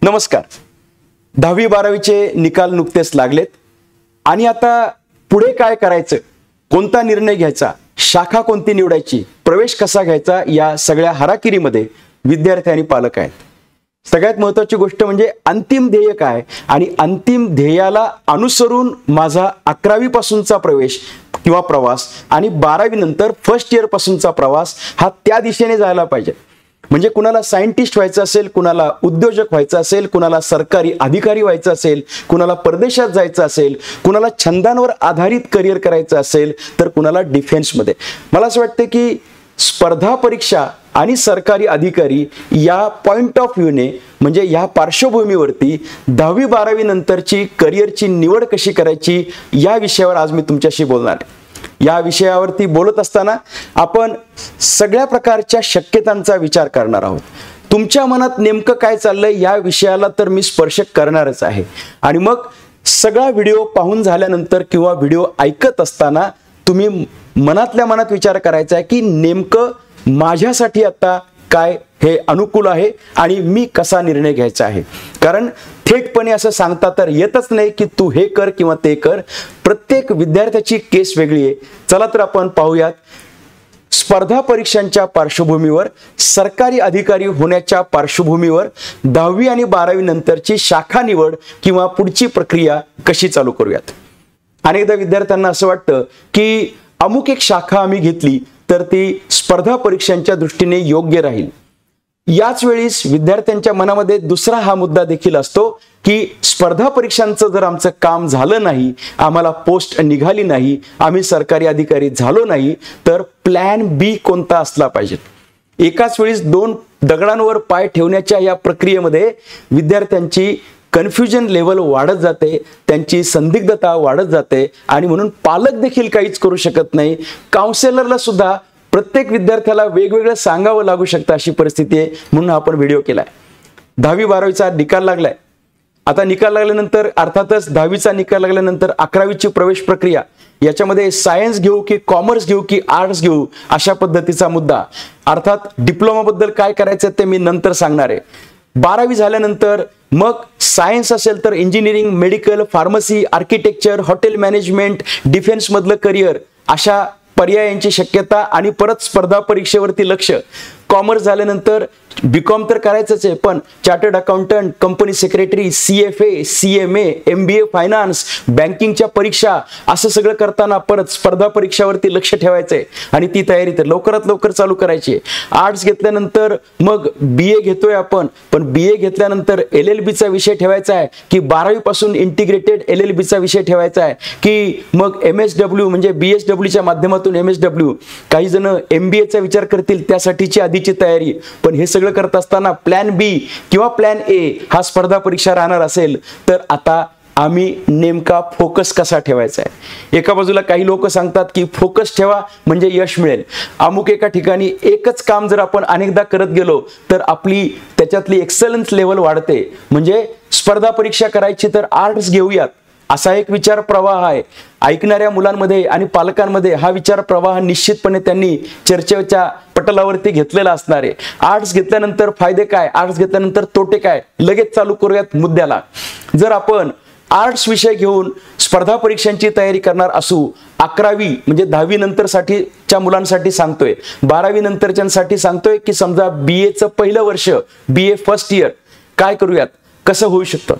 नमस्कार. 10वी-12वीचे निकाल नुकतेच लागलेत आणि आता पुढे काय करायचं, कोणता निर्णय घ्यायचा, शाखा कोणती निवडायची, प्रवेश कसा घ्यायचा, या सगळ्या हाराकिरीमध्ये विद्यार्थी आणि पालक आहेत. सगळ्यात महत्त्वाची गोष्ट म्हणजे अंतिम ध्येय काय आणि अंतिम ध्येयाला अनुसरून माझा 11वी पासूनचा प्रवेश किंवा प्रवास आणि 12वी नंतर फर्स्ट इयर पासूनचा प्रवास हा त्या दिशेने जायला पाहिजे. म्हणजे कुणाला सायंटिस्ट व्हायचं असेल, कुणाला उद्योजक व्हायचं असेल, कुणाला सरकारी अधिकारी व्हायचं असेल, कुणाला परदेशात जायचं असेल, कुणाला छंदांवर आधारित करिअर करायचं असेल, तर कुणाला डिफेन्समध्ये. मला असं वाटतं की स्पर्धा परीक्षा आणि सरकारी अधिकारी या पॉइंट ऑफ व्ह्यूने म्हणजे या पार्श्वभूमीवरती 10वी-12वी नंतरची करिअरची निवड कशी करायची या विषयावर आज मी तुमच्याशी बोलणार आहे. या विषयावरती बोलत असताना आपण सगळ्या प्रकारच्या शक्यतांचा विचार करणार आहोत. तुमच्या मनात नेमकं काय चाललंय या विषयाला तर मी स्पर्श करणारच आहे. आणि मग सगळा व्हिडिओ पाहून झाल्यानंतर किंवा व्हिडिओ ऐकत असताना तुम्ही मनातल्या मनात विचार करायचा आहे की नेमकं माझ्यासाठी आता काय हे अनुकूल आहे आणि मी कसा निर्णय घ्यायचा आहे. कारण थेटपणे असं सांगता तर येतच नाही की तू हे कर किंवा ते कर. प्रत्येक विद्यार्थ्याची केस वेगळी आहे. चला तर आपण पाहूयात. स्पर्धा परीक्षांच्या पार्श्वभूमीवर, सरकारी अधिकारी होण्याच्या पार्श्वभूमीवर 10वी आणि 12वी नंतरची शाखा निवड किंवा पुढची प्रक्रिया कशी चालू करूयात. अनेकदा विद्यार्थ्यांना असं वाटतं की अमुक एक शाखा आम्ही घेतली तर ती स्पर्धा परीक्षांच्या दृष्टीने योग्य राहील. याच वेळीस विद्यार्थ्यांच्या मनामध्ये दुसरा हा मुद्दा देखील असतो की स्पर्धा परीक्षांचं जर आमचं काम झालं नाही, आम्हाला पोस्ट निघाली नाही, आम्ही सरकारी अधिकारी झालो नाही, तर प्लॅन बी कोणता असला पाहिजे. एकाच वेळीस दोन दगडांवर पाय ठेवण्याच्या या प्रक्रियेमध्ये विद्यार्थ्यांची कन्फ्युजन लेवल वाढत जाते, त्यांची संदिग्धता वाढत जाते आणि म्हणून पालक देखील काहीच करू शकत नाही. काउन्सिलरला सुद्धा प्रत्येक विद्यार्थ्याला वेगवेगळं सांगावं लागू शकतं अशी परिस्थिती आहे. म्हणून आपण व्हिडिओ केलाय. 10वी-12वीचा निकाल लागलाय. आता निकाल लागल्यानंतर अर्थातच 10वीचा निकाल लागल्यानंतर 11वीची प्रवेश प्रक्रिया, याच्यामध्ये सायन्स घेऊ की कॉमर्स घेऊ की आर्ट्स घेऊ अशा पद्धतीचा मुद्दा. अर्थात डिप्लोमा बद्दल काय करायचं ते मी नंतर सांगणार आहे. 12वी झाल्यानंतर मग सायन्स असेल तर engineering, medical, pharmacy, architecture, hotel management, defence मधलं करिअर अशा पर्यायांची शक्यता आणि परत स्पर्धा परीक्षेवरती लक्ष. कॉमर्स झाल्यानंतर बीकॉम तर करायचंच आहे, पण chartered accountant, company secretary, CFA, CMA, MBA finance, बँकिंगच्या परीक्षा असं सगळं करताना परत स्पर्धा परीक्षावरती लक्ष ठेवायचंय आणि ती तयारी तर लवकरात लवकर चालू करायची आहे. आर्ट्स घेतल्यानंतर मग BA घेतोय आपण, पण BA घेतल्यानंतर LLBचा विषय ठेवायचा आहे की 12वी पासून इंटिग्रेटेड LLBचा विषय ठेवायचा आहे की मग MSW म्हणजे BSWच्या माध्यमातून MSW. काही जण MBAचा विचार करतील, त्यासाठीची आधीची तयारी. पण हे सगळं करत असताना प्लॅन बी किंवा प्लॅन ए हा स्पर्धा परीक्षा राहणार असेल तर आता आम्ही नेमका फोकस कसा ठेवायचा आहे. एका बाजूला काही लोक सांगतात की फोकस ठेवा म्हणजे यश मिळेल. अमुक एका ठिकाणी एकच काम जर आपण अनेकदा करत गेलो तर आपली त्याच्यातली एक्सलन्स लेवल वाढते. म्हणजे स्पर्धा परीक्षा करायची तर आर्ट्स घेऊयात असा एक विचार प्रवाह आहे. ऐकणाऱ्या मुलांमध्ये आणि पालकांमध्ये हा विचार प्रवाह निश्चितपणे त्यांनी चर्चेच्या पटलावरती घेतलेला असणार आहे. आर्ट्स घेतल्यानंतर फायदे काय, आर्ट्स घेतल्यानंतर तोटे काय, लगेच चालू करूयात मुद्द्याला. जर आपण आर्ट्स विषय घेऊन स्पर्धा परीक्षांची तयारी करणार असू, 11वी म्हणजे 10वी नंतर साठीच्या मुलांसाठी सांगतोय, 12वी नंतरच्यांसाठी सांगतोय की समजा BAचं पहिलं वर्ष, BA फर्स्ट इयर काय करूयात, कसं होऊ शकतं.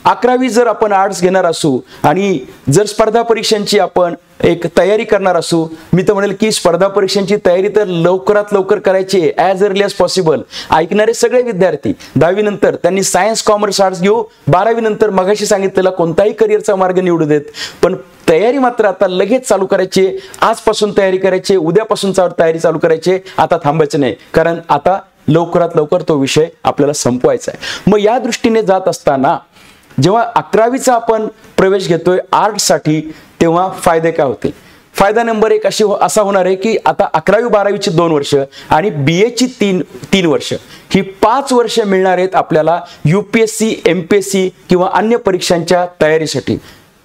11वी जर आपण आर्ट्स घेणार असू आणि जर स्पर्धा परीक्षांची आपण एक तयारी करणार असू, मी तर म्हणेल की स्पर्धा परीक्षांची तयारी तर लवकरात लवकर करायची आहे, ॲज अर्ली ॲज पॉसिबल. ऐकणारे सगळे विद्यार्थी 10वी नंतर त्यांनी सायन्स, कॉमर्स, आर्ट्स घेऊ, 12वी नंतर मगाशी सांगितलेला कोणताही करिअरचा मार्ग निवडू देत, पण तयारी मात्र आता लगेच चालू करायची. आजपासून तयारी करायची, उद्यापासून तयारी चालू करायची, आता थांबायचं नाही. कारण आता लवकरात लवकर तो विषय आपल्याला संपवायचा आहे. मग या दृष्टीने जात असताना जेव्हा 11वीचा आपण प्रवेश घेतोय आर्ट्ससाठी, तेव्हा फायदे काय होतील. फायदा नंबर 1 असा होणार आहे की आता 11वी-12वीची 2 वर्ष आणि BAची 3 वर्ष, ही 5 वर्ष मिळणार आहेत आपल्याला UPSC, MPSC किंवा अन्य परीक्षांच्या तयारीसाठी.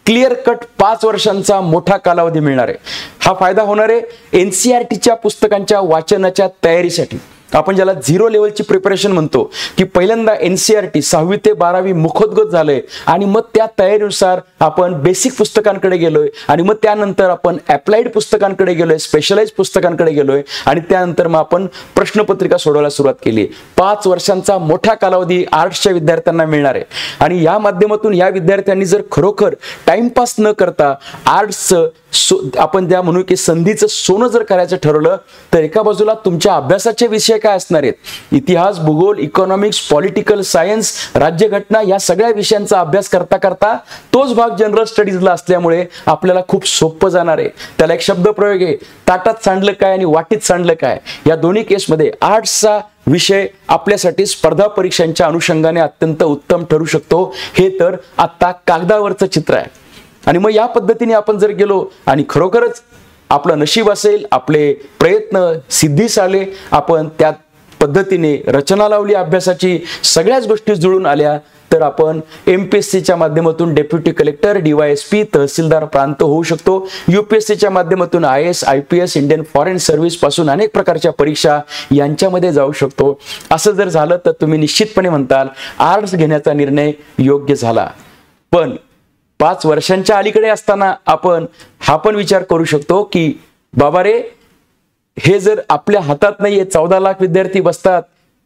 क्लिअर कट 5 वर्षांचा मोठा कालावधी मिळणार आहे. हा फायदा होणार आहे NCERTच्या पुस्तकांच्या वाचनाच्या तयारीसाठी. आपण ज्याला 0 लेवलची प्रिपरेशन म्हणतो, की पहिल्यांदा NCERT 6वी ते 12वी मुखोद्गत झालंय आणि मग त्या तयारीनुसार आपण बेसिक पुस्तकांकडे गेलोय आणि मग त्यानंतर आपण अप्लाइड पुस्तकांकडे गेलोय, स्पेशलाइज पुस्तकांकडे गेलोय आणि त्यानंतर मग आपण प्रश्नपत्रिका सोडवायला सुरुवात केली. 5 वर्षांचा मोठा कालावधी आर्ट्सच्या विद्यार्थ्यांना मिळणार आहे आणि या माध्यमातून या विद्यार्थ्यांनी जर खरोखर टाइमपास न करता आर्ट्सचं आपण त्या म्हणू की संधीचं सोनं जर करायचं ठरवलं, तर एका बाजूला तुमच्या अभ्यासाचे विषय काय असणार आहेत, इतिहास, भूगोल, इकॉनॉमिक्स, पॉलिटिकल सायन्स, राज्यघटना, या सगळ्या विषयांचा अभ्यास करता करता तोच भाग जनरल स्टडीजला असल्यामुळे आपल्याला खूप सोपं जाणार आहे. त्याला एक शब्दप्रयोग आहे, ताटात सांडलं काय आणि वाटीत सांडलं काय. या दोन्ही केसमध्ये आर्ट्सचा विषय आपल्यासाठी स्पर्धा परीक्षांच्या अनुषंगाने अत्यंत उत्तम ठरू शकतो. हे तर आता कागदावरचं चित्र आहे. आणि मग या पद्धतीने आपण जर गेलो आणि खरोखरच आपलं नशीब असेल, आपले प्रयत्न सिद्धीस आले, आपण त्या पद्धतीने रचना लावली अभ्यासाची, सगळ्याच गोष्टी जुळून आल्या, तर आपण MPSCच्या माध्यमातून डेप्युटी कलेक्टर, DYSP, तहसीलदार प्रांत होऊ शकतो. UPSCच्या माध्यमातून IAS, IPS, Indian foreign service पासून अनेक प्रकारच्या परीक्षा यांच्यामध्ये जाऊ शकतो. असं जर झालं तर तुम्ही निश्चितपणे म्हणताल आर्ट्स घेण्याचा निर्णय योग्य झाला. पण 5 वर्षांच्या अलीकडे असताना आपण हा पण विचार करू शकतो की बाबा रे, हे जर आपल्या हातात नाहीये, 14 लाख विद्यार्थी बसतात,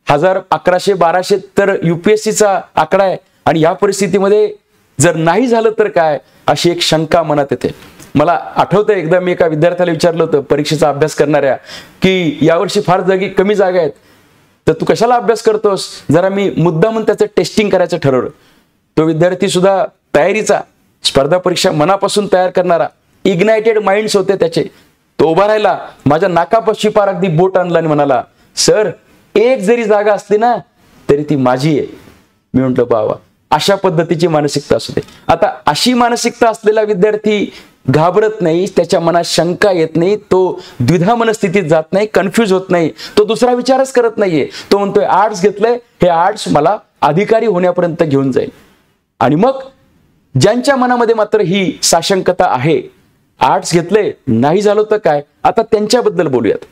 1000, 1100, 1200 तर UPSCचा आकडा आहे आणि या परिस्थितीमध्ये जर नाही झालं तर काय, अशी एक शंका मनात येते. मला आठवतं एकदा मी एका विद्यार्थ्याला विचारलं होतं परीक्षेचा अभ्यास करणाऱ्या, की यावर्षी फार कमी जागा आहेत, तर तू कशाला अभ्यास करतोस, जरा मी मुद्दामून त्याचं टेस्टिंग करायचं ठरवलं. तो विद्यार्थी सुद्धा तयारीचा, स्पर्धा परीक्षा मनापासून तयार करणारा, इग्नायटेड माइंड्स होते त्याचे. तो उभा राहिला, माझ्या नाकापाशी पार अगदी बोट आणला आणि म्हणाला, सर एक जरी जागा असली ना तरी ती माझी आहे. मी म्हंटल बाबा, अशा पद्धतीची मानसिकता असू दे. आता अशी मानसिकता असलेला विद्यार्थी घाबरत नाही, त्याच्या मनात शंका येत नाही, तो द्विधा मनस्थितीत जात नाही, कन्फ्यूज होत नाही, तो दुसरा विचारच करत नाहीये. तो म्हणतोय आर्ट्स घेतलंय, हे आर्ट्स मला अधिकारी होण्यापर्यंत घेऊन जाईल. आणि मग ज्यांच्या मनामध्ये मात्र ही साशंकता आहे, आर्ट्स घेतले नाही झालं तर काय, आता त्यांच्याबद्दल बोलूयात.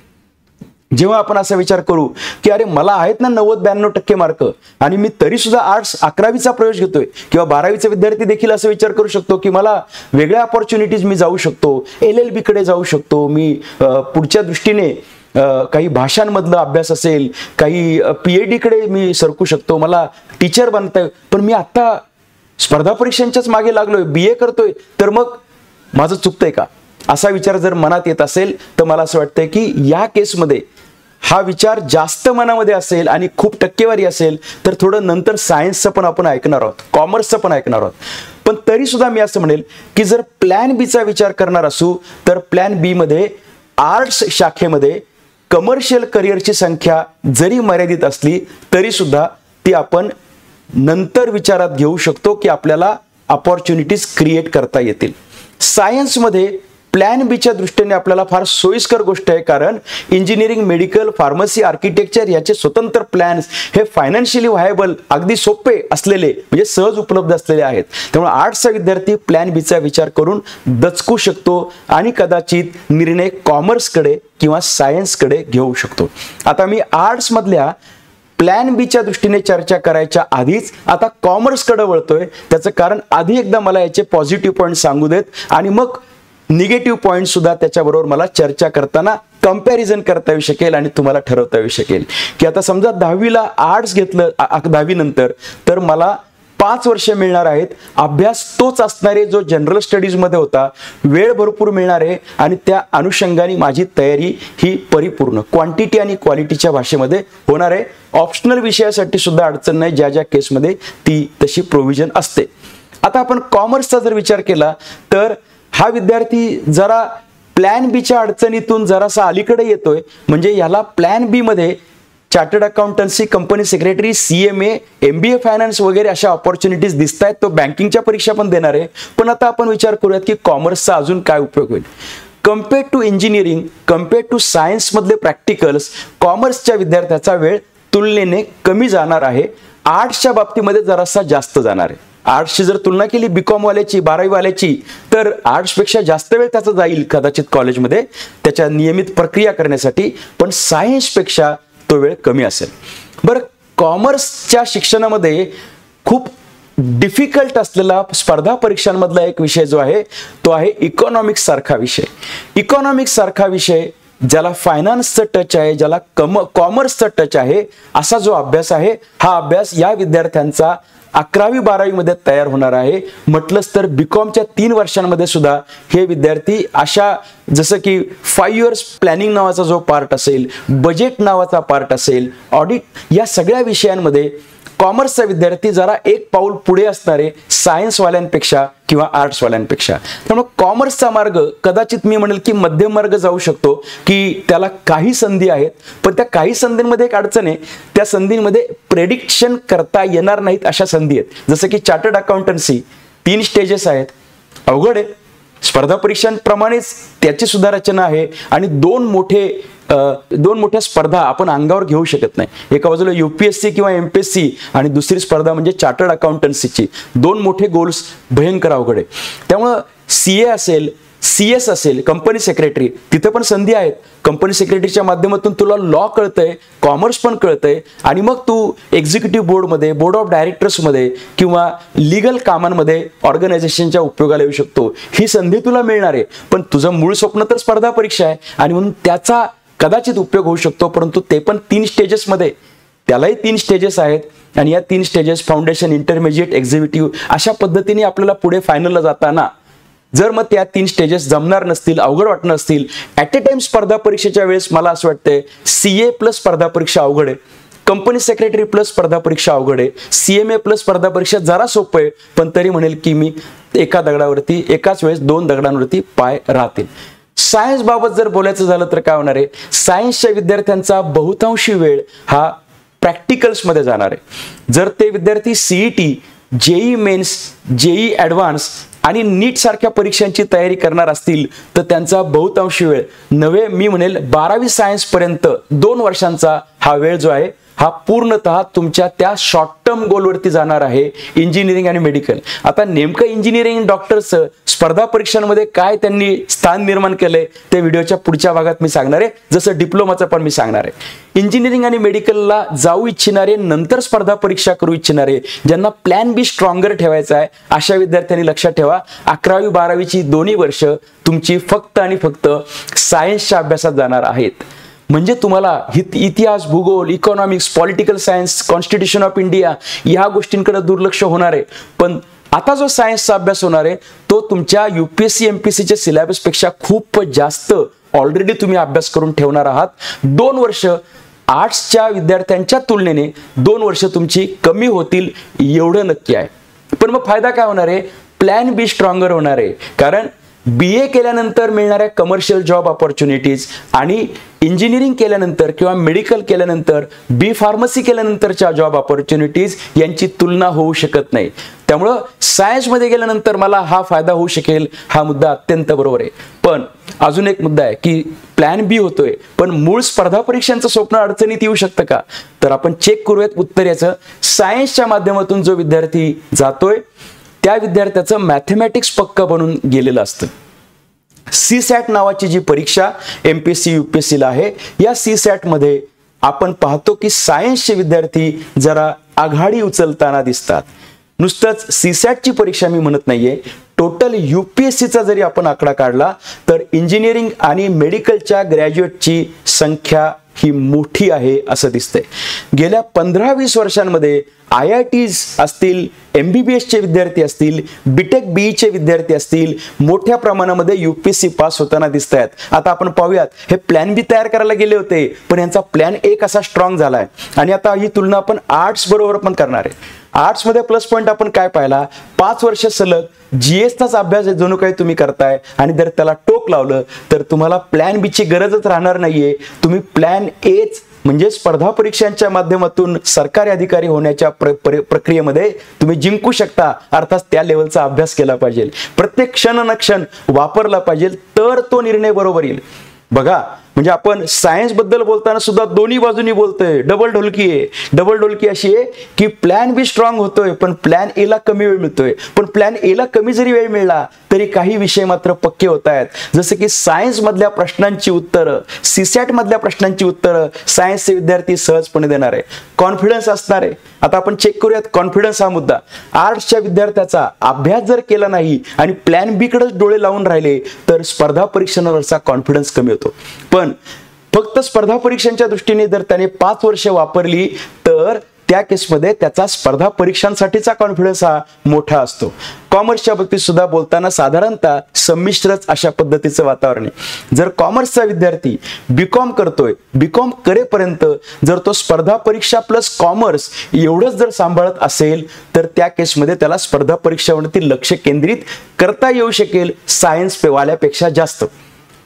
जेव्हा आपण असा विचार करू की अरे मला आहेत ना 90-92% मार्क आणि मी तरी सुद्धा आर्ट्स 11वीचा प्रवेश घेतोय, किंवा 12वीचा विद्यार्थी देखील असा विचार करू शकतो की मला वेगळ्या अपॉर्च्युनिटीज मी जाऊ शकतो, LLB कडे जाऊ शकतो, मी पुढच्या दृष्टीने काही भाषांमधला अभ्यास असेल, काही PhD कडे मी सरकू शकतो, मला टीचर बनताय, पण मी आता स्पर्धा परीक्षांच्याच मागे लागलोय, BA करतोय, तर मग माझं चुकतंय का, असा विचार जर मनात येत असेल तर मला असं वाटतंय की या केसमध्ये हा विचार जास्त मनामध्ये असेल आणि खूप टक्केवारी असेल तर थोडं नंतर सायन्सचं पण आपण ऐकणार आहोत, कॉमर्सचं पण ऐकणार आहोत. पण तरी सुद्धा मी असं म्हणेल की जर प्लॅन बी चा विचार करणार असू तर प्लॅन बी मध्ये आर्ट्स शाखेमध्ये कमर्शियल करिअरची संख्या जरी मर्यादित असली तरी सुद्धा ती आपण नंतर विचारात घेऊ शकतो की आपल्याला अपॉर्च्युनिटीज क्रिएट करता येतील. सायन्समध्ये प्लॅन बीच्या दृष्टीने आपल्याला फार सोयीस्कर गोष्ट आहे, कारण इंजिनिअरिंग, मेडिकल, फार्मसी, आर्किटेक्चर याचे स्वतंत्र प्लॅन्स हे फायनान्शियली व्हायबल, अगदी सोपे असलेले, म्हणजे सहज उपलब्ध असलेले आहेत. त्यामुळे आर्ट्सचा विद्यार्थी प्लॅन बीचा विचार करून दचकू शकतो आणि कदाचित निर्णय कॉमर्सकडे किंवा सायन्सकडे घेऊ शकतो. आता मी आर्ट्समधल्या प्लॅन बीच्या दृष्टीने चर्चा करायच्या आधीच आता कॉमर्सकडे वळतोय. त्याचं कारण आधी एकदा मला याचे पॉझिटिव्ह पॉईंट सांगू देत आणि मग निगेटिव्ह पॉईंट सुद्धा त्याच्याबरोबर मला चर्चा करताना कंपॅरिझन करता येऊ शकेल आणि तुम्हाला ठरवता येऊ शकेल की आता समजा 10वीला आर्ट्स घेतलं, 10वी नंतर तर मला 5 वर्ष मिळणार आहेत, अभ्यास तोच असणार आहे जो जनरल स्टडीज मध्ये होता, वेळ भरपूर मिळणार आहे आणि त्या अनुषंगाने माझी तयारी ही परिपूर्ण क्वांटिटी आणि क्वालिटीच्या भाषेमध्ये होणार आहे. ऑप्शनल विषयासाठी सुद्धा अडचण नाही, ज्या ज्या केसमध्ये ती तशी प्रोव्हिजन असते. आता आपण कॉमर्सचा जर विचार केला तर हा विद्यार्थी जरा प्लॅन बीच्या अडचणीतून जरासा अलीकडे येतोय, म्हणजे याला प्लॅन बी मध्ये chartered accountancy, company secretary, CMA, MBA finance वगैरे अशा ऑपॉर्च्युनिटीज दिसत आहेत. तो बँकिंगच्या परीक्षा पण देणार आहे. पण आता आपण विचार करूयात की कॉमर्सचा अजून काय उपयोग होईल. Compared to engineering, compared to science मधले प्रॅक्टिकल्स, कॉमर्सच्या विद्यार्थ्याचा वेळ तुलनेने कमी जाणार आहे. आर्ट्सच्या बाबतीमध्ये जरासा जास्त जाणार आहे. आर्ट्सची जर तुलना केली BCom वाल्याची, 12वी वाल्याची, तर आर्ट्सपेक्षा जास्त वेळ त्याचा जाईल कदाचित कॉलेजमध्ये त्याच्या नियमित प्रक्रिया करण्यासाठी. पण सायन्सपेक्षा तो वेळ कमी असेल. बरं, कॉमर्सच्या शिक्षणामध्ये खूप डिफिकल्ट असलेला स्पर्धा परीक्षांमधला एक विषय जो आहे तो आहे इकॉनॉमिक्स सारखा विषय. इकॉनॉमिक्स सारखा विषय ज्याला फायनान्सचं टच आहे, ज्याला कॉमर्सचं टच आहे, असा जो अभ्यास आहे, हा अभ्यास या विद्यार्थ्यांचा 11वी-12वी मध्ये तयार होणार आहे. म्हटलंच तर बीकॉमच्या 3 वर्षांमध्ये सुद्धा हे विद्यार्थी अशा जसं की 5 इयर्स प्लॅनिंग नावाचा जो पार्ट असेल, बजेट नावाचा पार्ट असेल, ऑडिट, या सगळ्या विषयांमध्ये कॉमर्सचा विद्यार्थी जरा एक पाऊल पुढे असणारे सायन्सवाल्यांपेक्षा किंवा आर्ट्सवाल्यांपेक्षा. त्यामुळे कॉमर्सचा मार्ग कदाचित मी म्हणेल की मध्यम मार्ग जाऊ शकतो, की त्याला काही संधी आहेत, पण त्या काही संधींमध्ये एक अडचण आहे, त्या संधींमध्ये प्रेडिक्शन करता येणार नाहीत अशा संधी आहेत. जसं की चार्टर्ड अकाउंटन्सी 3 स्टेजेस आहेत, अवघड आहे. स्पर्धा परीक्षांप्रमाणेच त्याची सुद्धा रचना आहे आणि दोन मोठ्या स्पर्धा आपण अंगावर घेऊ शकत नाही. एका बाजूला UPSC किंवा MPSC आणि दुसरी स्पर्धा म्हणजे चार्टर्ड अकाउंटन्सीची. 2 मोठे गोल्स भयंकर अवघड आहे. त्यामुळं CA असेल, CS असेल, कंपनी सेक्रेटरी, तिथे पण संधी आहेत. कंपनी सेक्रेटरीच्या माध्यमातून तुला लॉ कळतंय, कॉमर्स पण कळतंय आणि मग तू एक्झिक्युटिव्ह बोर्डमध्ये, बोर्ड ऑफ डायरेक्टर्समध्ये किंवा लीगल कामांमध्ये ऑर्गनायझेशनच्या उपयोगाला येऊ शकतो. ही संधी तुला मिळणार आहे, पण तुझं मूळ स्वप्न तर स्पर्धा परीक्षा आहे आणि म्हणून त्याचा कदाचित उपयोग होऊ शकतो, परंतु ते पण 3 स्टेजेसमध्ये. त्यालाही 3 स्टेजेस आहेत आणि या 3 स्टेजेस फाउंडेशन, इंटरमिजिएट, एक्झिक्युटिव्ह अशा पद्धतीने आपल्याला पुढे फायनलला जाताना जर मग त्या 3 स्टेजेस जमणार नसतील, अवघड वाटणार असतील, ॲट ए टाइम स्पर्धा परीक्षेच्या वेळेस मला असं वाटतंय CA प्लस स्पर्धा परीक्षा अवघड आहे, कंपनी सेक्रेटरी प्लस स्पर्धा परीक्षा अवघड आहे, CMA प्लस स्पर्धा परीक्षा जरा सोपं आहे, पण तरी म्हणेल की मी एका दगडावरती, एकाच वेळेस 2 दगडांवरती पाय राहतील. सायन्स बाबत जर बोलायचं झालं तर काय होणार आहे, सायन्सच्या विद्यार्थ्यांचा बहुतांशी वेळ हा प्रॅक्टिकल्समध्ये जाणार आहे. जर ते विद्यार्थी CET, JEE mains, JEE advance आणि नीट सारख्या परीक्षांची तयारी करणार असतील तर त्यांचा बहुतांशी वेळ मी म्हणेल 12वी सायन्स पर्यंत 2 वर्षांचा हा वेळ जो आहे हा पूर्णतः तुमच्या त्या शॉर्ट टर्म गोलवरती जाणार आहे, इंजिनिअरिंग आणि मेडिकल. आता नेमकं इंजिनिअरिंग, डॉक्टरचं स्पर्धा परीक्षांमध्ये काय त्यांनी स्थान निर्माण केलंय ते व्हिडिओच्या पुढच्या भागात मी सांगणार आहे, जसं डिप्लोमाचं पण मी सांगणार आहे. इंजिनिअरिंग आणि मेडिकलला जाऊ इच्छिणारे, नंतर स्पर्धा परीक्षा करू इच्छिणारे, ज्यांना प्लॅन बी स्ट्रॉंगर ठेवायचा आहे, अशा विद्यार्थ्यांनी लक्षात ठेवा, 11वी-12वीची दोन्ही वर्ष तुमची फक्त आणि फक्त सायन्सच्या अभ्यासात जाणार आहेत. म्हणजे तुम्हाला इतिहास, भूगोल, economics, political science, constitution of India या गोष्टींकडे दुर्लक्ष होणार आहे. पण आता जो सायन्सचा अभ्यास होणार आहे तो तुमच्या UPSC MPSCच्या सिलेबसपेक्षा खूप जास्त ऑलरेडी तुम्ही अभ्यास करून ठेवणार आहात. 2 वर्ष आर्ट्सच्या विद्यार्थ्यांच्या तुलनेने 2 वर्ष तुमची कमी होतील एवढं नक्की आहे. पण मग फायदा काय होणार आहे, प्लॅन बी स्ट्रॉंगर होणार आहे. कारण BA केल्यानंतर मिळणाऱ्या कमर्शियल जॉब ऑपॉर्च्युनिटीज आणि इंजिनिअरिंग केल्यानंतर किंवा मेडिकल केल्यानंतर, B फार्मसी केल्यानंतरच्या जॉब ऑपॉर्च्युनिटीज यांची तुलना होऊ शकत नाही. त्यामुळं सायन्समध्ये गेल्यानंतर मला हा फायदा होऊ शकेल, हा मुद्दा अत्यंत बरोबर आहे. पण अजून एक मुद्दा आहे की प्लॅन बी होतोय, पण मूळ स्पर्धा परीक्षांचं स्वप्न अडचणीत येऊ शकतं का, तर आपण चेक करूयात उत्तर याचं. सायन्सच्या माध्यमातून जो विद्यार्थी जातोय त्या विद्यार्थ्याचं मॅथमॅटिक्स पक्क बनून गेलेलं असतं. CSAT नावाची जी परीक्षा MPSC UPSC ला आहे, या CSAT मध्ये आपण पाहतो की सायन्सचे विद्यार्थी जरा आघाडी उचलताना दिसतात. नुसतंच CSAT ची परीक्षा मी म्हणत नाहीये, टोटल UPSCचा जरी आपण आकडा काढला तर इंजिनिअरिंग आणि मेडिकलच्या ग्रॅज्युएटची संख्या ही मोठी आहे असं दिसतंय. गेल्या 15-20 वर्षांमध्ये IITs असतील, MBBS चे विद्यार्थी असतील, BTech BE चे विद्यार्थी असतील, मोठ्या प्रमाणामध्ये UPSC पास होताना दिसत आहेत. आता आपण पाहूयात, हे प्लॅन बी तयार करायला गेले होते पण यांचा प्लॅन एक असा स्ट्रॉंग झालाय. आणि आता ही तुलना आपण आर्ट्स बरोबर पण करणार आहे. आर्ट्स मध्ये प्लस पॉईंट आपण काय पाहिला, 5 वर्ष सलग GSचाच अभ्यास जणू काही तुम्ही करताय आणि जर त्याला टोक लावलं तर तुम्हाला प्लॅन बी ची गरजच राहणार नाहीये. तुम्ही प्लॅन एच म्हणजे स्पर्धा परीक्षांच्या माध्यमातून सरकारी अधिकारी होण्याच्या प्रक्रियेमध्ये तुम्ही जिंकू शकता. अर्थात त्या लेवलचा अभ्यास केला पाहिजे, प्रत्येक क्षण न क्षण वापरला पाहिजे, तर तो निर्णय बरोबर येईल. बघा, म्हणजे आपण सायन्स बद्दल बोलताना सुद्धा दोन्ही बाजूनी बोलतोय. डबल ढोलकी आहे. डबल ढोलकी अशी आहे की प्लॅन बी स्ट्रॉंग होतोय, पण प्लॅन ए ला कमी वेळ मिळतोय. पण प्लॅन ए ला कमी जरी वेळ मिळाला तरी काही विषय मात्र पक्के होत आहेत. जसं की सायन्स मधल्या प्रश्नांची उत्तरं, सीसॅट मधल्या प्रश्नांची उत्तरं सायन्सचे विद्यार्थी सहजपणे देणार आहे. कॉन्फिडन्स असणार आहे. आता आपण चेक करूयात कॉन्फिडन्स हा मुद्दा. आर्ट्सच्या विद्यार्थ्याचा अभ्यास जर केला नाही आणि प्लॅन बी कडे डोळे लावून राहिले तर स्पर्धा परीक्षांवरचा कॉन्फिडन्स कमी होतो. पण फक्त स्पर्धा परीक्षांच्या दृष्टीने जर त्याने 5 वर्ष वापरली तर त्या केसमध्ये त्याचा स्पर्धा परीक्षांसाठीचा कॉन्फिडन्स हा मोठा असतो. कॉमर्सच्या बाबतीत सुद्धा बोलताना साधारणतः संमिश्रच अशा पद्धतीचं वातावरण आहे. जर कॉमर्सचा विद्यार्थी बीकॉम करतोय, बीकॉम करेपर्यंत जर तो स्पर्धा परीक्षा प्लस कॉमर्स एवढंच जर सांभाळत असेल तर त्या केसमध्ये त्याला स्पर्धा परीक्षावरती लक्ष केंद्रित करता येऊ शकेल सायन्स वाल्यापेक्षा जास्त.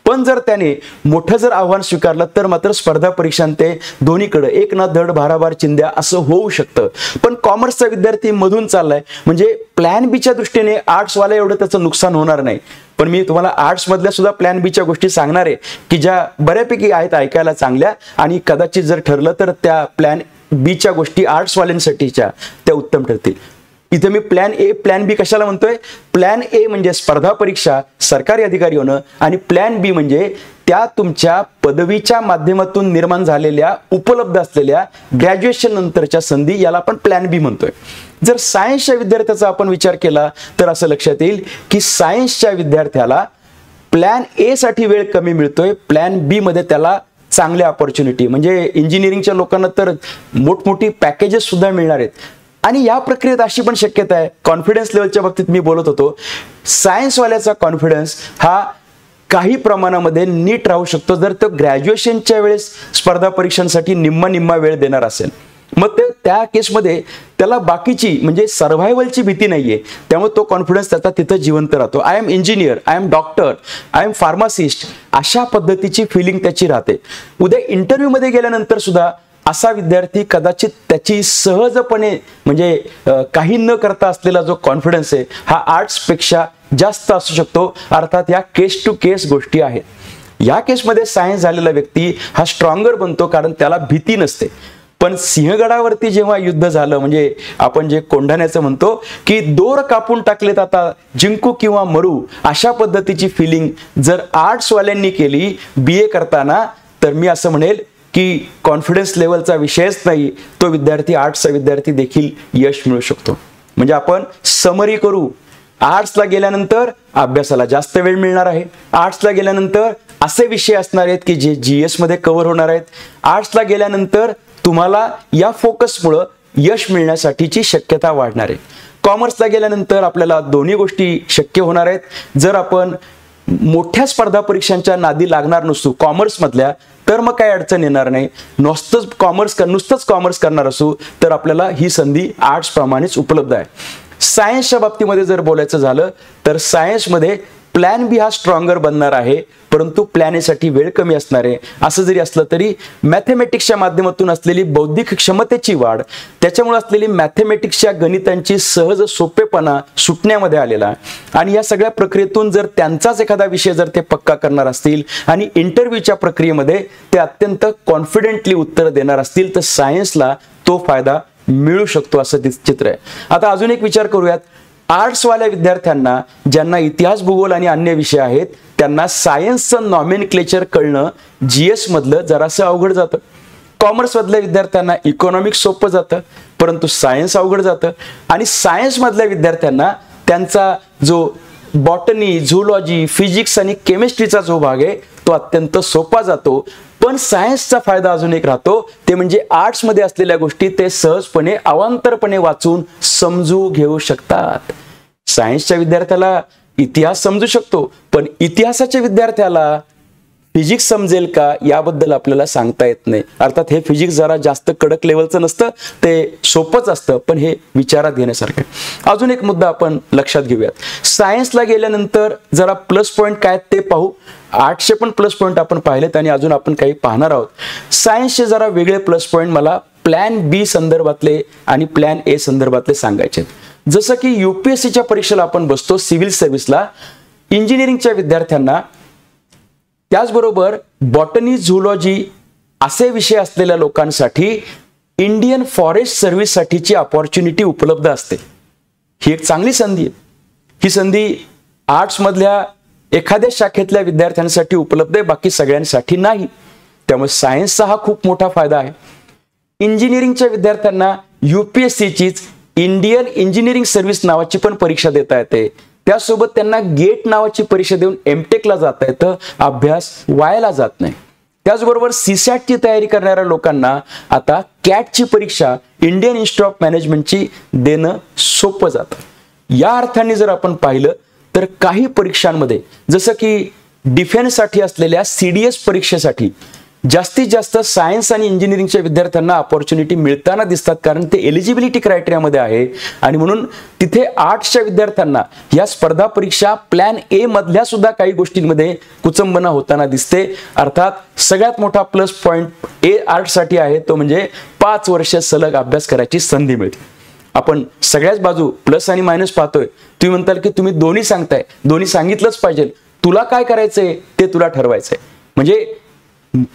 पण जर त्याने मोठं जर आव्हान स्वीकारलं तर मात्र स्पर्धा परीक्षांते दोन्हीकडे एक ना धड भाराभार चिंध्या असं होऊ शकतं. पण कॉमर्सचा विद्यार्थी मधून चाललाय म्हणजे प्लॅन बीच्या दृष्टीने आर्ट्सवाला एवढं त्याचं नुकसान होणार नाही. पण मी तुम्हाला आर्ट्स मधल्या सुद्धा प्लॅन बीच्या गोष्टी सांगणार आहे की ज्या बऱ्यापैकी आहेत ऐकायला चांगल्या, आणि कदाचित जर ठरलं तर त्या प्लॅन बीच्या गोष्टी आर्ट्सवाल्यांसाठीच्या त्या उत्तम ठरतील. इथे मी प्लॅन ए प्लॅन बी कशाला म्हणतोय? प्लॅन ए म्हणजे स्पर्धा परीक्षा, सरकारी अधिकारी होणं, आणि प्लॅन बी म्हणजे त्या तुमच्या पदवीच्या माध्यमातून निर्माण झालेल्या उपलब्ध असलेल्या ग्रॅज्युएशन नंतरच्या संधी, याला आपण प्लॅन बी म्हणतोय. जर सायन्सच्या विद्यार्थ्याचा आपण विचार केला तर असं लक्षात येईल की सायन्सच्या विद्यार्थ्याला प्लॅन ए साठी वेळ कमी मिळतोय, प्लॅन बी मध्ये त्याला चांगल्या ऑपॉर्च्युनिटी, म्हणजे इंजिनिअरिंगच्या लोकांना तर मोठमोठी पॅकेजेस सुद्धा मिळणार आहेत. आणि या प्रक्रियेत अशी पण शक्यता आहे, कॉन्फिडन्स लेवलच्या बाबतीत मी बोलत होतो, सायन्सवाल्याचा कॉन्फिडन्स हा काही प्रमाणामध्ये नीट राहू शकतो जर तो ग्रॅज्युएशनच्या वेळेस स्पर्धा परीक्षांसाठी निम्मा वेळ देणार असेल. मग ते त्या केसमध्ये त्याला बाकीची म्हणजे सर्व्हायव्हलची भीती नाहीये, त्यामुळे तो कॉन्फिडन्स त्याचा तिथं जिवंत राहतो. I am engineer, I am doctor, I am pharmacist, अशा पद्धतीची फिलिंग त्याची राहते. उद्या इंटरव्ह्यू मध्ये गेल्यानंतर सुद्धा असा विद्यार्थी कदाचित त्याची सहजपणे म्हणजे काही न करता असलेला जो कॉन्फिडन्स आहे हा आर्ट्सपेक्षा जास्त असू शकतो. अर्थात या केस टू केस गोष्टी आहेत. या केसमध्ये सायन्स झालेला व्यक्ती हा स्ट्रॉंगर बनतो कारण त्याला भीती नसते. पण सिंहगडावरती जेव्हा युद्ध झालं, म्हणजे आपण जे कोंढाण्याचं म्हणतो की दोर कापून टाकलेत आता जिंकू किंवा मरू, अशा पद्धतीची फिलिंग जर आर्ट्सवाल्यांनी केली BA करताना, तर मी असं म्हणेल की कॉन्फिडन्स लेवलचा विषयच नाही, तो विद्यार्थी आर्ट्सचा विद्यार्थी देखील यश मिळू शकतो. म्हणजे आपण समरी करू, आर्ट्सला गेल्यानंतर अभ्यासाला जास्त वेळ मिळणार आहे. आर्ट्सला गेल्यानंतर असे विषय असणार आहेत की जे GS मध्ये कव्हर होणार आहेत. आर्ट्सला गेल्यानंतर तुम्हाला या फोकसमुळे यश मिळण्यासाठीची शक्यता वाढणार आहे. कॉमर्सला गेल्यानंतर आपल्याला दोन्ही गोष्टी शक्य होणार आहेत. जर आपण मोठ्या स्पर्धा परीक्षांच्या नादी लागणार नसू कॉमर्स मधल्या, तर मग काही अडचण येणार नाही. नुसतंच कॉमर्स करणार असू तर आपल्याला ही संधी आर्ट्स प्रमाणेच उपलब्ध आहे. सायन्सच्या बाबतीमध्ये जर बोलायचं झालं तर सायन्समध्ये प्लॅन बी हा स्ट्रॉंगर बनणार आहे, परंतु प्लॅन ए साठी वेळ कमी असणार आहे. असं जरी असलं तरी मॅथेमॅटिक्सच्या माध्यमातून असलेली बौद्धिक क्षमतेची वाढ, त्याच्यामुळे असलेली मॅथेमॅटिक्सच्या गणितांची सहज सोपेपणा सुटण्यामध्ये आलेला, आणि या सगळ्या प्रक्रियेतून जर त्यांचाच एखादा विषय जर ते पक्का करणार असतील आणि इंटरव्ह्यूच्या प्रक्रियेमध्ये ते अत्यंत कॉन्फिडेंटली उत्तर देणार असतील तर सायन्सला तो फायदा मिळू शकतो असं चित्र आहे. आता अजून एक विचार करूयात. आर्ट्सवाल्या विद्यार्थ्यांना ज्यांना इतिहास, भूगोल आणि अन्य विषय आहेत त्यांना सायन्सचं नॉमेनक्लेचर कळणं GS मधलं जरासं अवघड जातं. कॉमर्स मधल्या विद्यार्थ्यांना इकॉनॉमिक्स सोपं जातं, परंतु सायन्स अवघड जातं. आणि सायन्स मधल्या विद्यार्थ्यांना त्यांचा जो बॉटनी, झूलॉजी, फिजिक्स आणि केमिस्ट्रीचा जो भाग आहे तो अत्यंत सोपा जातो. पण सायन्सचा फायदा अजून एक राहतो, ते म्हणजे आर्ट्स मध्ये असलेल्या गोष्टी ते सहजपणे अवांतरपणे वाचून समजू घेऊ शकतात. सायन्सच्या विद्यार्थ्याला इतिहास समजू शकतो, पण इतिहासाच्या विद्यार्थ्याला फिजिक्स समजेल का याबद्दल आपल्याला सांगता येत नाही. अर्थात हे फिजिक्स जरा जास्त कडक लेवलचं नसतं, ते सोपंच असतं, पण हे विचारात घेण्यासारखं आहे. अजून एक मुद्दा आपण लक्षात घेऊयात. सायन्सला गेल्यानंतर जरा प्लस पॉईंट काय ते पाहू. 800 पण प्लस पॉईंट आपण पाहिलेत आणि अजून आपण काही पाहणार आहोत. सायन्सचे जरा वेगळे प्लस पॉईंट मला प्लॅन बी संदर्भातले आणि प्लॅन ए संदर्भातले सांगायचे. जसं की UPSCच्या परीक्षेला आपण बसतो, सिव्हिल सर्व्हिसला, इंजिनिअरिंगच्या विद्यार्थ्यांना, त्याचबरोबर बॉटनी, झुलॉजी असे विषय असलेल्या लोकांसाठी इंडियन फॉरेस्ट सर्व्हिस साठीची अपॉर्च्युनिटी उपलब्ध असते. ही एक चांगली संधी आहे. ही संधी आर्ट्स मधल्या एखाद्या शाखेतल्या विद्यार्थ्यांसाठी उपलब्ध आहे, बाकी सगळ्यांसाठी नाही. त्यामुळे सायन्सचा हा खूप मोठा फायदा आहे. इंजिनिअरिंगच्या विद्यार्थ्यांना UPSCचीच इंडियन इंजिनिअरिंग सर्व्हिस नावाची पण परीक्षा देता येते. त्यासोबत त्यांना गेट नावाची परीक्षा देऊन एमटेकला जाता येतं. अभ्यास वायाला जात नाही. त्याचबरोबर CSATची तयारी करणाऱ्या लोकांना आता CATची परीक्षा इंडियन इन्स्टिट्यूट ऑफ मॅनेजमेंटची देणं सोपं जातं. या अर्थाने जर आपण पाहिलं तर काही परीक्षांमध्ये जसं की डिफेन्ससाठी असलेल्या CDS परीक्षेसाठी जास्तीत जास्त सायन्स आणि इंजिनिअरिंगच्या विद्यार्थ्यांना अपॉर्च्युनिटी मिळताना दिसतात, कारण ते एलिजिबिलिटी क्रायटेरियामध्ये आहे. आणि म्हणून तिथे आर्ट्सच्या विद्यार्थ्यांना या स्पर्धा परीक्षा प्लॅन A मधल्या सुद्धा काही गोष्टींमध्ये कुचंबना होताना दिसते. अर्थात सगळ्यात मोठा प्लस पॉइंट आर्ट्ससाठी आहे तो म्हणजे 5 वर्ष सलग अभ्यास करायची संधी मिळते. आपण सगळ्याच बाजू प्लस आणि मायनस पाहतोय. तुम्ही म्हणताल की तुम्ही दोन्ही सांगताय, दोन्ही सांगितलंच पाहिजे. तुला काय करायचंय ते तुला ठरवायचंय. म्हणजे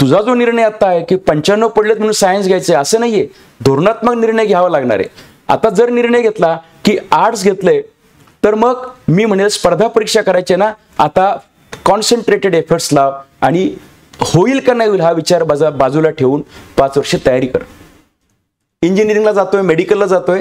तुझा जो निर्णय आता आहे की 95 पडलेत म्हणून सायन्स घ्यायचंय असं नाहीये. धोरणात्मक निर्णय घ्यावा लागणार आहे. आता जर निर्णय घेतला की आर्ट्स घेतलंय तर मग मी म्हणेल स्पर्धा परीक्षा करायची ना, आता कॉन्सन्ट्रेटेड एफर्ट्स लाव आणि होईल का नाही होईल हा विचार बाजूला ठेवून 5 वर्ष तयारी कर. इंजिनिअरिंगला जातोय, मेडिकलला जातोय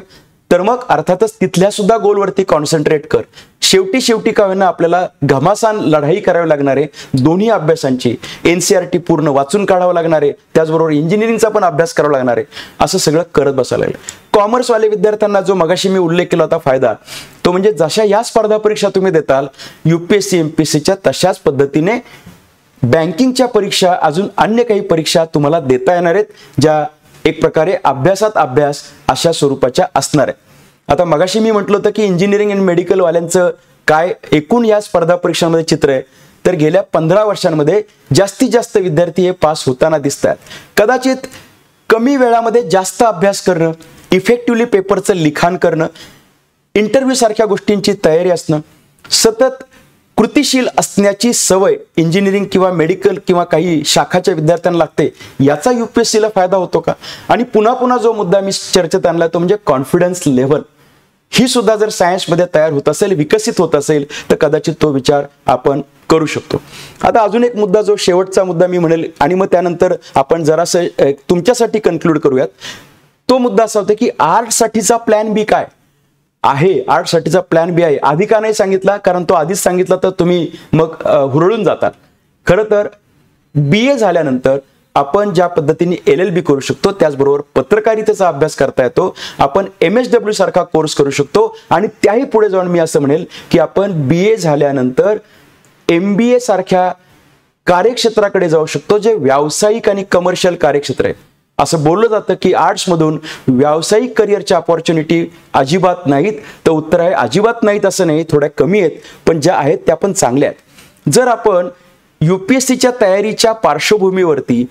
तर मग अर्थातच तिथल्या सुद्धा गोलवरती कॉन्सन्ट्रेट कर. शेवटी का होईना आपल्याला घमासान लढाई करावी लागणार आहे. दोन्ही अभ्यासांची NCERT पूर्ण वाचून काढावं लागणार आहे. त्याचबरोबर इंजिनिअरिंगचा पण अभ्यास करावा लागणार आहे. असं सगळं करत बसायला लागलं. कॉमर्सवाले विद्यार्थ्यांना जो मगाशी मी उल्लेख केला होता फायदा, तो म्हणजे जशा या स्पर्धा परीक्षा तुम्ही देताल UPSC MPSCच्या तशाच पद्धतीने बँकिंगच्या परीक्षा, अजून अन्य काही परीक्षा तुम्हाला देता येणार आहेत, ज्या एक प्रकारे अभ्यासात अभ्यास अशा स्वरूपाच्या असणार आहे. आता मगाशी मी म्हटलं होतं की इंजिनिअरिंग आणि मेडिकल वाल्यांचं काय एकूण या स्पर्धा परीक्षांमध्ये चित्र आहे, तर गेल्या 15 वर्षांमध्ये जास्तीत जास्त विद्यार्थी हे पास होताना दिसतात. कदाचित कमी वेळामध्ये जास्त अभ्यास करणं, इफेक्टिव्हली पेपरचं लिखाण करणं, इंटरव्ह्यू सारख्या गोष्टींची तयारी असणं, सतत कृतिशील असण्याची सवय इंजिनिअरिंग किंवा मेडिकल किंवा काही शाखाच्या विद्यार्थ्यांना लागते. याचा UPSCला फायदा होतो का? आणि पुन्हा पुन्हा जो मुद्दा मी चर्चेत आणला तो म्हणजे कॉन्फिडन्स लेव्हल. ही सुद्धा जर सायन्समध्ये तयार होत असेल, विकसित होत असेल तर कदाचित तो विचार आपण करू शकतो. आता अजून एक मुद्दा, जो शेवटचा मुद्दा मी म्हणेल आणि मग त्यानंतर आपण जरासं तुमच्यासाठी कन्क्लूड करूयात. तो मुद्दा असा होता की आर्ट्ससाठीचा प्लॅन B काय आहे. आर्ट्ससाठीचा प्लॅन B आहे. आधी का नाही सांगितला? कारण तो आधीच सांगितला तर तुम्ही मग हुरळून जातात. खरं तर BA झाल्यानंतर आपण ज्या पद्धतीने LLB करू शकतो, त्याचबरोबर पत्रकारितेचा अभ्यास करता येतो. आपण MSW सारखा कोर्स करू शकतो आणि त्याही पुढे जाऊन मी असं म्हणेल की आपण BA झाल्यानंतर MBA सारख्या कार्यक्षेत्राकडे जाऊ शकतो, जे व्यावसायिक आणि कमर्शियल कार्यक्षेत्र आहे. असं बोललं जातं की आर्ट्समधून व्यावसायिक करिअरच्या अपॉर्च्युनिटी अजिबात नाहीत. तर उत्तर आहे अजिबात नाहीत असं नाही, थोड्या कमी आहेत, पण ज्या आहेत त्या पण चांगल्या आहेत. जर आपण UPSCच्या तयारीच्या पार्श्वभूमीवरती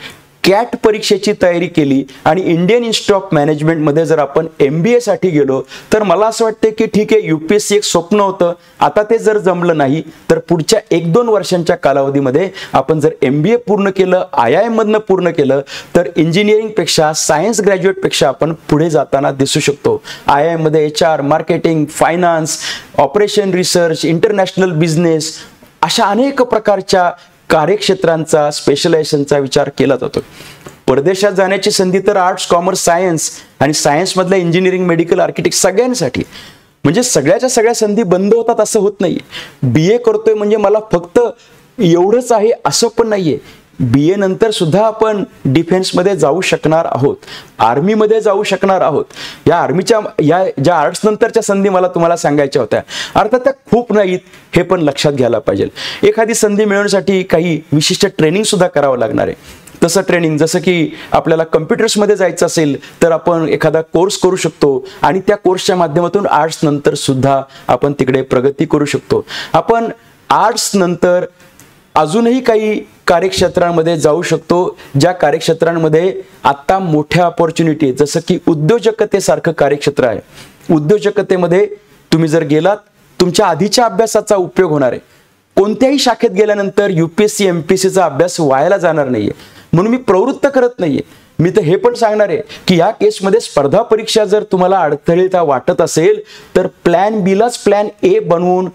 CAT परीक्षेची तयारी केली आणि इंडियन इन्स्टिट्यूट ऑफ मॅनेजमेंटमध्ये जर आपण MBA साठी गेलो तर मला असं वाटतं की ठीक आहे, UPSC एक स्वप्न होतं. आता ते जर जमलं नाही तर पुढच्या 1-2 वर्षांच्या कालावधीमध्ये आपण जर MBA पूर्ण केलं, IIM मधनं पूर्ण केलं तर इंजिनिअरिंगपेक्षा, सायन्स ग्रॅज्युएटपेक्षा आपण पुढे जाताना दिसू शकतो. IIM मध्ये HR, marketing, finance, operation research, international business अशा अनेक प्रकारच्या कार्यक्षेत्रांचा, स्पेशलायझेशनचा विचार केला जातो. परदेशात जाण्याची संधी तर आर्ट्स, कॉमर्स, सायन्स आणि सायन्स मधल्या इंजिनिअरिंग, मेडिकल, आर्किटेक्ट सगळ्यांसाठी, म्हणजे सगळ्याच्या सगळ्या संधी बंद होतात असं होत नाहीये. BA करतोय म्हणजे मला फक्त एवढंच आहे असं पण नाहीये. BA नंतर सुद्धा आपण डिफेन्समध्ये जाऊ शकणार आहोत, आर्मीमध्ये जाऊ शकणार आहोत. या आर्मीच्या ज्या आर्ट्स नंतरच्या संधी मला तुम्हाला सांगायच्या होत्या, अर्थात त्या खूप नाहीत हे पण लक्षात घ्यायला पाहिजे. एखादी संधी मिळवण्यासाठी काही विशिष्ट ट्रेनिंग सुद्धा करावं लागणार आहे. तसं ट्रेनिंग, जसं की आपल्याला कम्प्युटर्समध्ये जायचं असेल तर आपण एखादा कोर्स करू शकतो आणि त्या कोर्सच्या माध्यमातून आर्ट्स नंतर सुद्धा आपण तिकडे प्रगती करू शकतो. आपण आर्ट्स नंतर अजूनही काही कार्यक्षेत्रांमध्ये जाऊ शकतो, ज्या कार्यक्षेत्रांमध्ये आता मोठ्या अपॉर्च्युनिटी आहेत, जसं की उद्योजकतेसारखं कार्यक्षेत्र आहे. उद्योजकतेमध्ये तुम्ही जर गेलात तुमच्या आधीच्या अभ्यासाचा उपयोग होणार आहे. कोणत्याही शाखेत गेल्यानंतर UPSC MPSCचा अभ्यास व्हायला जाणार नाहीये, म्हणून मी प्रवृत्त करत नाहीये. मी तर हे पण सांगणार आहे की या केसमध्ये स्पर्धा परीक्षा जर तुम्हाला अडथळीता वाटत असेल तर प्लॅन बीलाच प्लॅन ए बनवून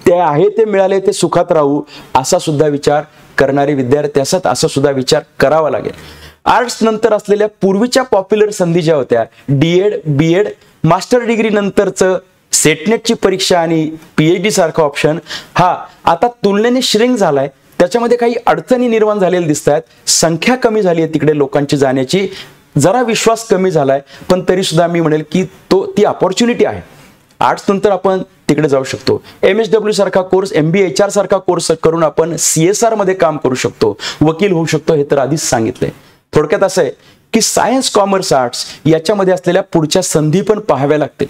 ते आहे ते मिळाले ते सुखात राहू असा सुद्धा विचार करणारे विद्यार्थी असतात, असा सुद्धा विचार करावा लागेल. आर्ट्स नंतर असलेल्या पूर्वीच्या पॉप्युलर संधी ज्या होत्या DED BEd मास्टर डिग्री नंतरचं सेटनेटची परीक्षा आणि PhD सारखा ऑप्शन हा आता तुलनेने श्रिंक झालाय. त्याच्यामध्ये काही अडचणी निर्माण झालेल्या दिसत आहेत, संख्या कमी झाली आहे तिकडे लोकांची जाण्याची, जरा विश्वास कमी झालाय, पण तरी सुद्धा मी म्हणेल की ती अपॉर्च्युनिटी आहे. आर्ट्स नंतर आपण तिकडे जाऊ शकतो. MSW सारखा कोर्स, MBA HR सारखा कोर्स करून आपण CSR मध्ये काम करू शकतो, वकील होऊ शकतो, हे तर आधीच सांगितलंय. थोडक्यात असं आहे की सायन्स कॉमर्स आर्ट्स याच्यामध्ये असलेल्या पुढच्या संधी पण पाहाव्या लागतील.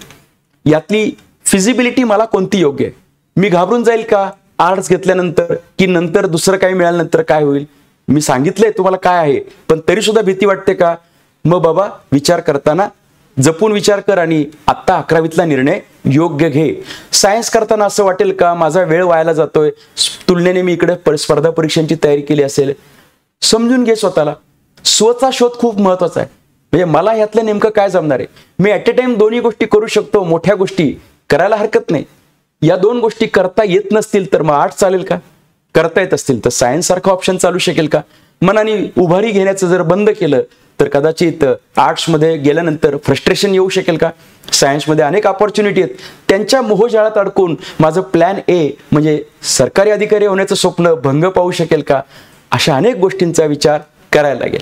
यातली फिजिबिलिटी मला कोणती योग्य आहे, मी घाबरून जाईल का आर्ट्स घेतल्यानंतर की नंतर दुसरं काही मिळाल्यानंतर काय होईल. मी सांगितलंय तुम्हाला काय आहे, पण तरी सुद्धा भीती वाटते का. मग बाबा विचार करताना जपून विचार कर आणि आत्ता 11वीतला निर्णय योग्य घे. सायन्स करताना असं वाटेल का माझा वेळ वायाला जातोय, तुलनेने मी इकडे स्पर्धा परीक्षांची तयारी केली असेल. समजून घे स्वतःला. स्वचा शोध खूप महत्वाचा आहे. म्हणजे मला ह्यातलं नेमकं काय जमणार आहे, मी ॲट अ टाइम दोन्ही गोष्टी करू शकतो, मोठ्या गोष्टी करायला हरकत नाही. या दोन गोष्टी करता येत नसतील तर मग आर्ट्स चालेल का, करता येत असतील तर सायन्स सारखा ऑप्शन चालू शकेल का. मनाने उभारी घेण्याचं जर बंद केलं तर कदाचित आर्ट्समध्ये गेल्यानंतर फ्रस्ट्रेशन येऊ शकेल का. सायन्समध्ये अनेक अपॉर्च्युनिटी आहेत, त्यांच्या मोहजाळात अडकून माझं प्लॅन ए म्हणजे सरकारी अधिकारी होण्याचं स्वप्न भंग पाहू शकेल का. अशा अनेक गोष्टींचा विचार करायला लागेल.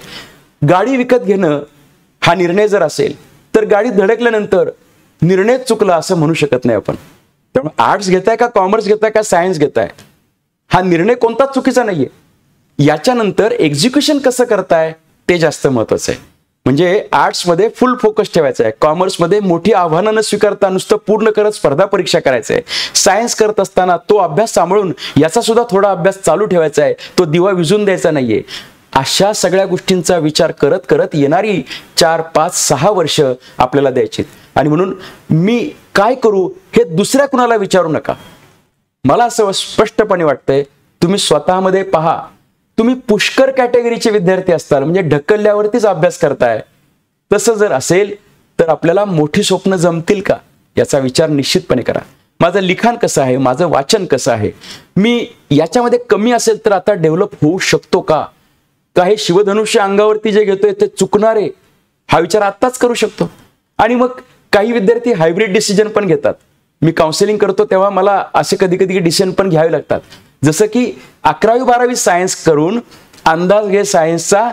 गाडी विकत घेणं हा निर्णय जर असेल तर गाडी धडकल्यानंतर निर्णय चुकला असं म्हणू शकत नाही आपण. त्यामुळे आर्ट्स घेताय का कॉमर्स घेताय का सायन्स घेताय हा निर्णय कोणताच चुकीचा नाहीये. याच्यानंतर एक्झिक्युशन कसं करताय ते जास्त महत्वाचं आहे. म्हणजे आर्ट्समध्ये फुल फोकस ठेवायचा आहे, कॉमर्समध्ये मोठी आव्हानं न स्वीकारता नुसतं पूर्ण करत स्पर्धा परीक्षा करायचं आहे. सायन्स करत असताना तो अभ्यास सांभाळून याचा सुद्धा थोडा अभ्यास चालू ठेवायचा आहे, तो दिवा विझून द्यायचा नाहीये. अशा सगळ्या गोष्टींचा विचार करत करत येणारी 4, 5, 6 वर्ष आपल्याला द्यायची. आणि म्हणून मी काय करू हे दुसऱ्या कुणाला विचारू नका. मला असं स्पष्टपणे वाटतंय तुम्ही स्वतःमध्ये पहा. तुम्ही पुष्कर कॅटेगरीचे विद्यार्थी असताल म्हणजे ढकलल्यावरतीच अभ्यास करताय. तसं जर असेल तर आपल्याला मोठी स्वप्न जमतील का याचा विचार निश्चितपणे करा. माझं लिखाण कसं आहे, माझं वाचन कसं आहे, मी याच्यामध्ये कमी असेल तर आता डेव्हलप होऊ शकतो का. हे शिवधनुष्य अंगावरती जे घेतोय ते चुकणार आहे हा विचार आत्ताच करू शकतो. आणि मग काही विद्यार्थी हायब्रिड डिसिजन पण घेतात. मी काउन्सिलिंग करतो तेव्हा मला असे कधी कधी डिसिजन पण घ्यावे लागतात. जसं की 11वी 12वी सायन्स करून अंदाज घे सायन्सचा,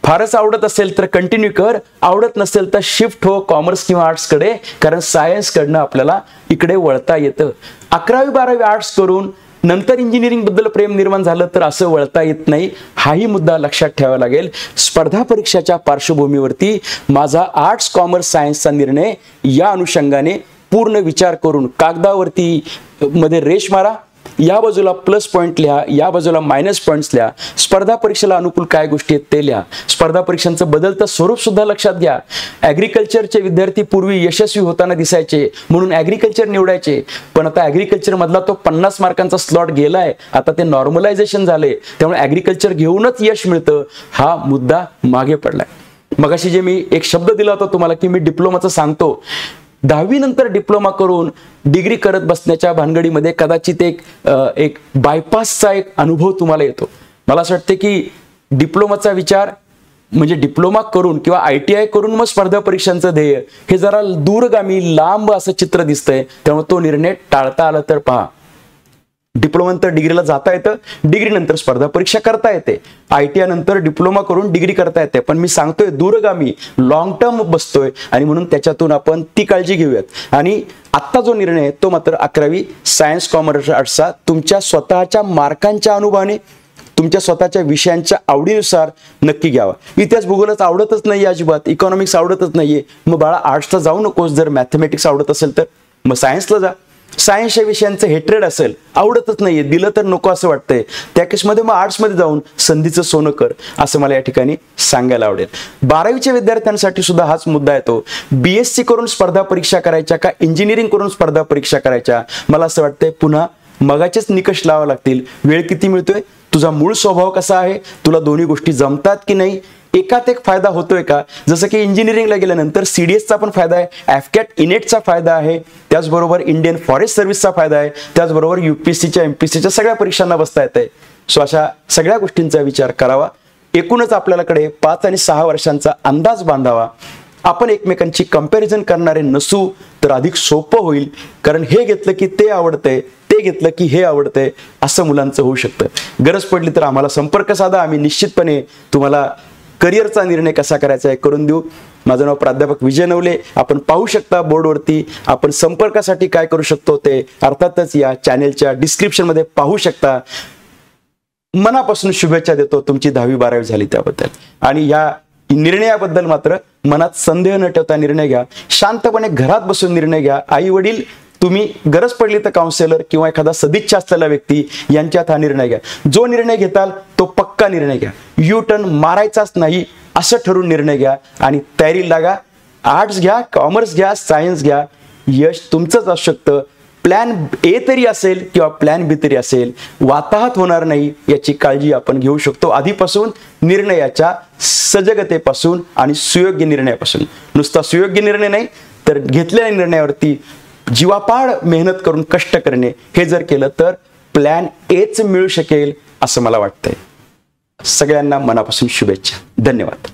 फारच आवडत असेल तर कंटिन्यू कर, आवडत नसेल तर शिफ्ट हो कॉमर्स किंवा आर्ट्सकडे, कारण सायन्स कडनं आपल्याला इकडे वळता येतं. 11वी 12वी आर्ट्स करून नंतर इंजिनिअरिंग बद्दल प्रेम निर्माण झालं तर असं वळता येत नाही. हाही मुद्दा लक्षात ठेवावा लागेल. स्पर्धा परीक्षाच्या पार्श्वभूमीवरती माझा आर्ट्स कॉमर्स सायन्सचा निर्णय या अनुषंगाने पूर्ण विचार करून कागदावरती मध्ये रेष मारा. या बाजूला प्लस पॉईंट लिहा, या बाजूला मायनस पॉईंट्स लिहा. स्पर्धा परीक्षेला अनुकूल काय गोष्टी आहेत ते लिहा. स्पर्धा परीक्षांचं बदलतं स्वरूप सुद्धा लक्षात घ्या. ॲग्रिकल्चरचे विद्यार्थी पूर्वी यशस्वी होताना दिसायचे म्हणून ॲग्रिकल्चर निवडायचे, पण आता ॲग्रिकल्चर मधला तो 50 मार्कांचा स्लॉट गेलाय, आता ते नॉर्मलायझेशन झाले, त्यामुळे ॲग्रिकल्चर घेऊनच यश मिळतं हा मुद्दा मागे पडलाय. मगाशी जे मी एक शब्द दिला होता तुम्हाला की मी डिप्लोमाचं सांगतो, 10वी नंतर डिप्लोमा करून डिग्री करत बसण्याच्या भानगडीमध्ये कदाचित एक बायपासचा एक अनुभव तुम्हाला येतो. मला असं वाटतं की डिप्लोमाचा विचार म्हणजे डिप्लोमा करून किंवा ITI करून मग स्पर्धा परीक्षांचं ध्येय हे जरा दूरगामी लांब असं चित्र दिसतंय. त्यामुळे तो निर्णय टाळता आला तर पहा. डिप्लोमा नंतर डिग्रीला जाता येतं, डिग्री नंतर स्पर्धा परीक्षा करता येते, ITI नंतर डिप्लोमा करून डिग्री करता येते. पण मी सांगतोय दूरगामी लॉंग टर्म बसतोय आणि म्हणून त्याच्यातून आपण ती काळजी घेऊयात. आणि आत्ता जो निर्णय आहे तो मात्र 11वी सायन्स कॉमर्स आर्ट्सचा तुमच्या स्वतःच्या मार्कांच्या अनुभवाने, तुमच्या स्वतःच्या विषयांच्या आवडीनुसार नक्की घ्यावा. इतिहास भूगोलच आवडतच नाही अजिबात, इकॉनॉमिक्स आवडतच नाहीये, मग बाळा आर्ट्सला जाऊ नकोस. जर मॅथमॅटिक्स आवडत असेल तर मग सायन्सला जा. सायन्सच्या विषयांचं हेट्रेड असेल, आवडतच नाहीये, दिलं तर नको असं वाटतंय, त्या केसमध्ये मग आर्ट्समध्ये जाऊन संधीचं सोनं कर असं मला या ठिकाणी सांगायला आवडेल. 12वीच्या विद्यार्थ्यांसाठी सुद्धा हाच मुद्दा येतो. BSc करून स्पर्धा परीक्षा करायच्या का इंजिनिअरिंग करून स्पर्धा परीक्षा करायच्या. मला असं वाटतंय पुन्हा मगाचेच निकष लावावे लागतील. वेळ किती मिळतोय, तुझा मूळ स्वभाव कसा आहे, तुला दोन्ही गोष्टी जमतात की नाही, एकात एक फायदा होतोय का. जसं की इंजिनिअरिंगला गेल्यानंतर CDSचा पण फायदा आहे, AFCAT इनेटचा फायदा आहे, त्याचबरोबर इंडियन फॉरेस्ट सर्व्हिसचा फायदा आहे, त्याचबरोबर UPSCच्या MPSCच्या सगळ्या परीक्षांना बसता येते. सो अशा सगळ्या गोष्टींचा विचार करावा. एकूणच आपल्याकडे 5 आणि 6 वर्षांचा अंदाज बांधावा. आपण एकमेकांची कंपॅरिझन करणारे नसू तर अधिक सोपं होईल. कारण हे घेतलं की ते आवडतंय, ते घेतलं की हे आवडतंय, असं मुलांचं होऊ शकतं. गरज पडली तर आम्हाला संपर्क साधा, आम्ही निश्चितपणे तुम्हाला करिअरचा निर्णय कसा करायचा आहे करून देऊ. माझं नाव प्राध्यापक विजय नवले. आपण पाहू शकता बोर्डवरती. आपण संपर्कासाठी काय करू शकतो ते अर्थातच या चॅनेलच्या डिस्क्रिप्शनमध्ये पाहू शकता. मनापासून शुभेच्छा देतो तुमची 10वी 12वी झाली त्याबद्दल. आणि या निर्णयाबद्दल मात्र मनात संदेह न ठेवता निर्णय घ्या. शांतपणे घरात बसून निर्णय घ्या. आई वडील, तुम्ही गरज पडली तर काउन्सिलर किंवा एखादा सदिच्छा असलेला व्यक्ती यांच्यात हा निर्णय घ्या. जो निर्णय घेताल तो पक्का निर्णय घ्या. यू टर्न मारायचाच नाही असं ठरवून निर्णय घ्या आणि तयारी लागा. आर्ट्स घ्या, कॉमर्स घ्या, सायन्स घ्या, यश तुमचंच असू शकतं. प्लॅन ए तरी असेल किंवा प्लॅन बी तरी असेल, वाताहत होणार नाही याची काळजी आपण घेऊ शकतो आधीपासून. निर्णयाच्या सजगतेपासून आणि सुयोग्य निर्णयापासून. नुसता सुयोग्य निर्णय नाही तर घेतलेल्या निर्णयावरती जीवापाड मेहनत करून कष्ट करणे, हे जर केलं तर प्लॅन एच मिळू शकेल असं मला वाटतंय. सगळ्यांना मनापासून शुभेच्छा. धन्यवाद.